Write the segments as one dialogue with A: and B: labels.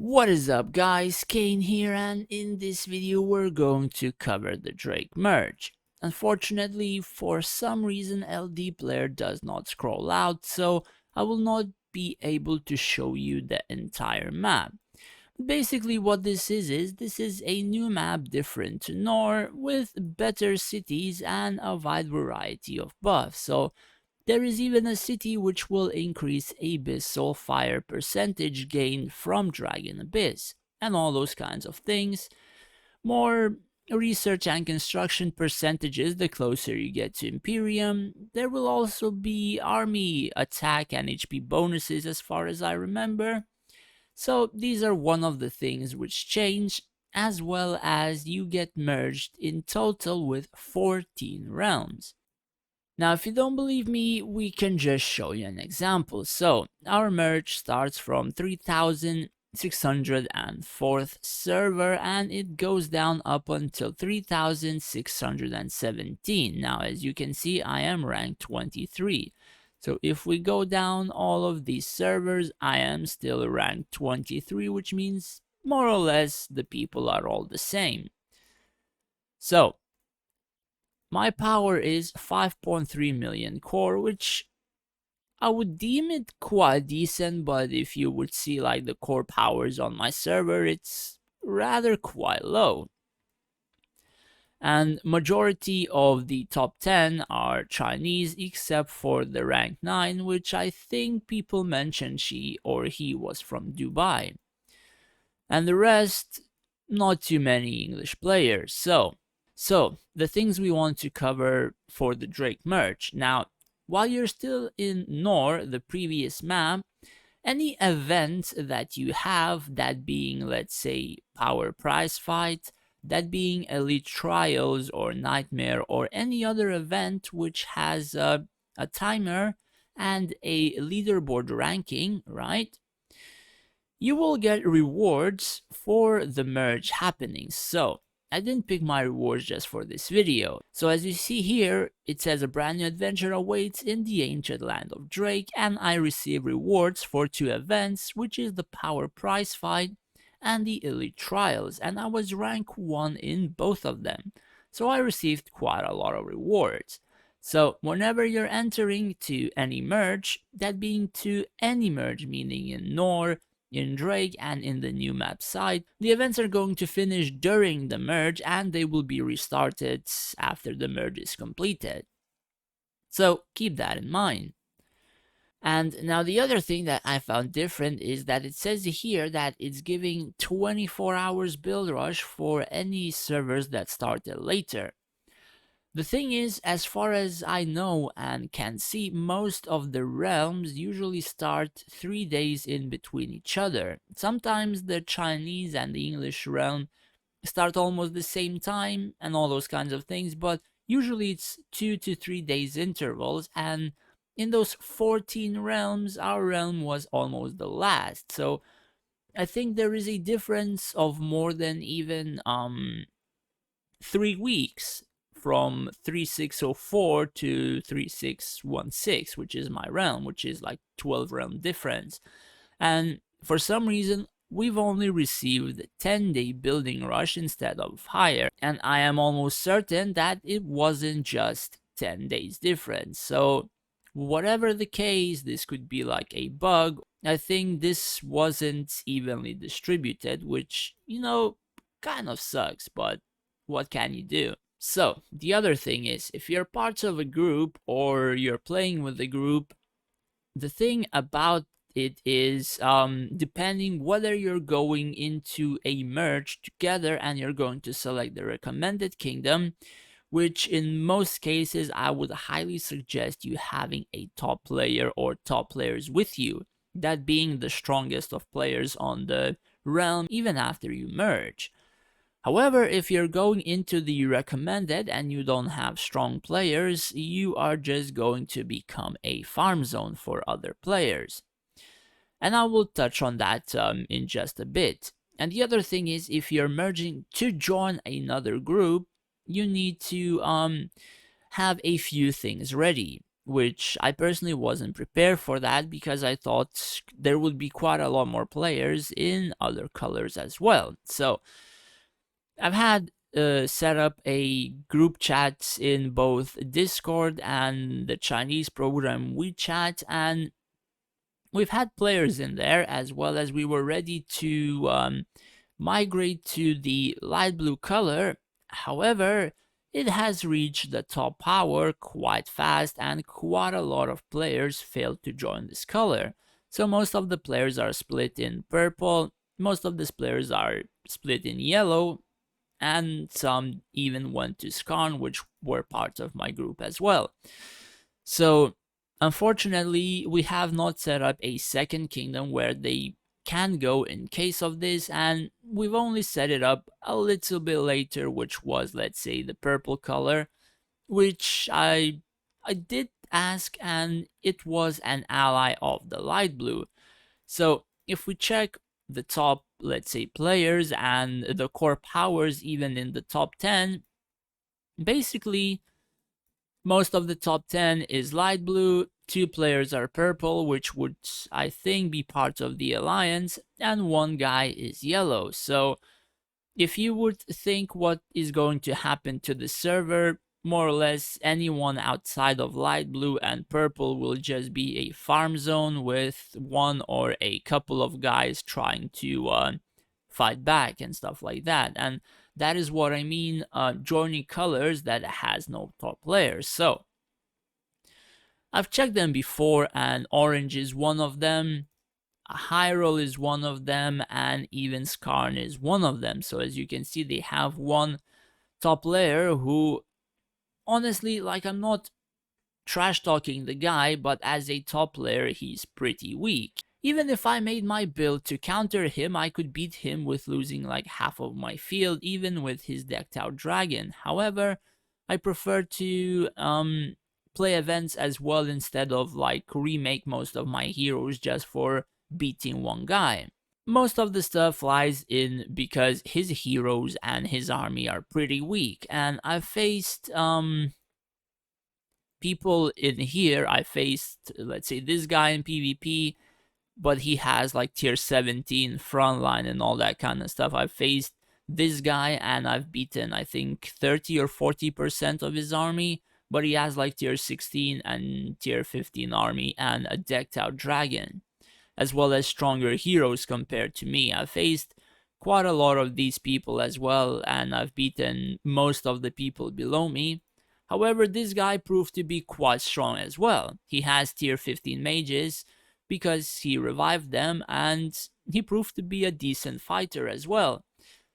A: What is up guys, Kane here, and in this video we're going to cover the Drake merge. Unfortunately, for some reason LD player does not scroll out, so I will not be able to show you the entire map. Basically what this is a new map different to Nor, with better cities and a wide variety of buffs. So there is even a city which will increase Abyssal Fire percentage gained from Dragon Abyss, and all those kinds of things. More research and construction percentages the closer you get to Imperium. There will also be army attack and HP bonuses as far as I remember. So these are one of the things which change, as well as you get merged in total with 14 realms. Now, if you don't believe me, we can just show you an example. So, our merge starts from 3604th server and it goes down up until 3617. Now, as you can see, I am ranked 23. So, if we go down all of these servers, I am still ranked 23, which means more or less the people are all the same. So, my power is 5.3 million core, which I would deem it quite decent, but if you would see like the core powers on my server, it's rather quite low. And majority of the top 10 are Chinese, except for the rank 9, which I think people mentioned she or he was from Dubai. And the rest, not too many English players. So, the things we want to cover for the Drake merge. Now, while you're still in Nor, the previous map, any event that you have, that being, let's say, Power Prize Fight, that being Elite Trials or Nightmare, or any other event which has a timer and a leaderboard ranking, right? You will get rewards for the merge happening. So, I didn't pick my rewards just for this video. So as you see here, it says a brand new adventure awaits in the ancient land of Drake, and I receive rewards for 2 events, which is the Power Prize Fight and the Elite Trials, and I was rank 1 in both of them. So I received quite a lot of rewards. So whenever you're entering to any merge, that being to any merge, meaning in Nor, in Drake, and in the new map site, the events are going to finish during the merge and they will be restarted after the merge is completed. So keep that in mind. And now the other thing that I found different is that it says here that it's giving 24 hours build rush for any servers that started later. The thing is, as far as I know and can see, most of the realms usually start 3 days in between each other. Sometimes the Chinese and the English realm start almost the same time and all those kinds of things, but usually it's 2 to 3 days intervals, and in those 14 realms, our realm was almost the last. So I think there is a difference of more than even 3 weeks from 3604 to 3616, which is my realm, which is like 12 realm difference. And for some reason, we've only received 10-day building rush instead of higher, and I am almost certain that it wasn't just 10 days difference. So whatever the case, this could be like a bug. I think this wasn't evenly distributed, which, kind of sucks, but what can you do? So, the other thing is, if you're part of a group or you're playing with a group, the thing about it is, depending whether you're going into a merge together and you're going to select the recommended kingdom, which in most cases I would highly suggest you having a top player or top players with you, that being the strongest of players on the realm even after you merge. However, if you're going into the recommended and you don't have strong players, you are just going to become a farm zone for other players. And I will touch on that in just a bit. And the other thing is, if you're merging to join another group, you need to have a few things ready. which I personally wasn't prepared for that because I thought there would be quite a lot more players in other colors as well. So I've had set up a group chat in both Discord and the Chinese program WeChat, and we've had players in there as well as we were ready to migrate to the light blue color. However, it has reached the top power quite fast and quite a lot of players failed to join this color. So most of the players are split in purple, most of the players are split in yellow, and some even went to Skarn, which were part of my group as well. So, unfortunately, we have not set up a second kingdom where they can go in case of this, and we've only set it up a little bit later, which was, let's say, the purple color, which I did ask, and it was an ally of the light blue. So if we check the top, let's say, players and the core powers, even in the top 10, basically most of the top 10 is light blue, 2 players are purple, which would, I think, be part of the alliance, and 1 guy is yellow. So if you would think what is going to happen to the server, more or less anyone outside of light blue and purple will just be a farm zone with one or a couple of guys trying to fight back and stuff like that. And that is what I mean, joining colors that has no top players. So I've checked them before, and orange is one of them. Hyrule is one of them, and even Skarn is one of them. So as you can see, they have one top player who, honestly, like, I'm not trash talking the guy, but as a top player, he's pretty weak. Even if I made my build to counter him, I could beat him with losing like half of my field, even with his decked out dragon. However, I prefer to play events as well instead of like remake most of my heroes just for beating one guy. Most of the stuff lies in because his heroes and his army are pretty weak, and I've faced people in here. I faced, let's say, this guy in PvP, but he has like tier 17 frontline and all that kind of stuff. I've faced this guy and I've beaten, I think, 30 or 40% of his army, but he has like tier 16 and tier 15 army and a decked out dragon, as well as stronger heroes compared to me. I've faced quite a lot of these people as well, and I've beaten most of the people below me. However, this guy proved to be quite strong as well. He has tier 15 mages because he revived them, and he proved to be a decent fighter as well.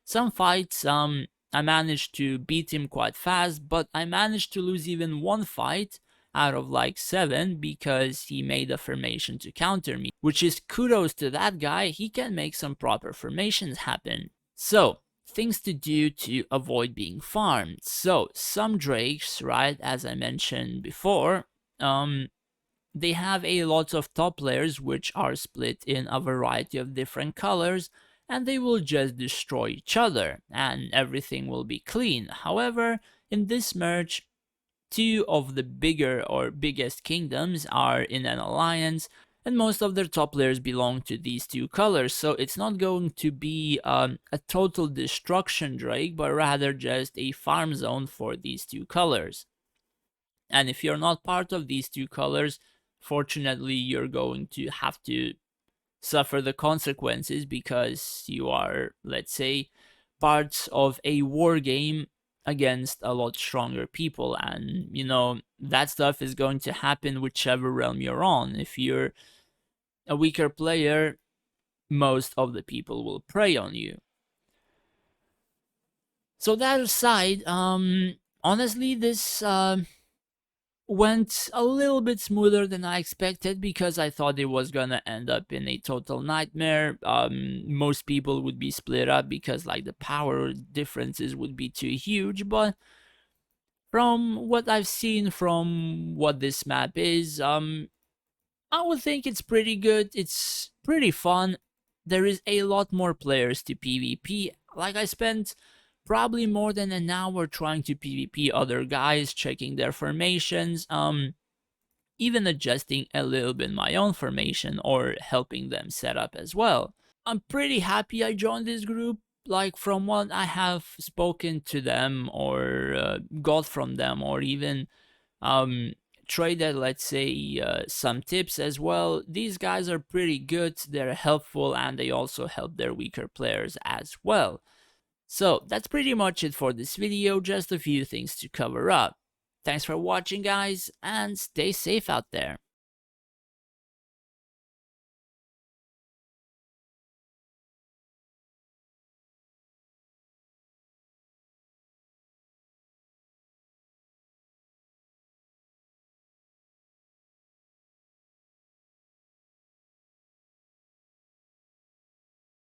A: Some fights, I managed to beat him quite fast, but I managed to lose even one fight out of like 7 because he made a formation to counter me, which is kudos to that guy. He can make some proper formations happen. So, things to do to avoid being farmed. So, some drakes, right, as I mentioned before, they have a lot of top players which are split in a variety of different colors, and they will just destroy each other and everything will be clean. However, in this merge, 2 of the bigger or biggest kingdoms are in an alliance, and most of their top players belong to these 2 colors, so it's not going to be a total destruction drake, but rather just a farm zone for these 2 colors. And if you're not part of these 2 colors, fortunately you're going to have to suffer the consequences because you are, let's say, parts of a war game against a lot stronger people, and that stuff is going to happen whichever realm you're on. If you're a weaker player, most of the people will prey on you. So that aside, honestly, this went a little bit smoother than I expected because I thought it was gonna end up in a total nightmare. Most people would be split up because like the power differences would be too huge, but from what I've seen from what this map is, I would think it's pretty good. It's pretty fun. There is a lot more players to PvP. Like, I spent probably more than an hour trying to PvP other guys, checking their formations. even adjusting a little bit my own formation or helping them set up as well. I'm pretty happy I joined this group. Like, from what I have spoken to them or got from them, or even um, traded, let's say, some tips as well. These guys are pretty good, they're helpful, and they also help their weaker players as well. So that's pretty much it for this video, just a few things to cover up. Thanks for watching, guys, and stay safe out there.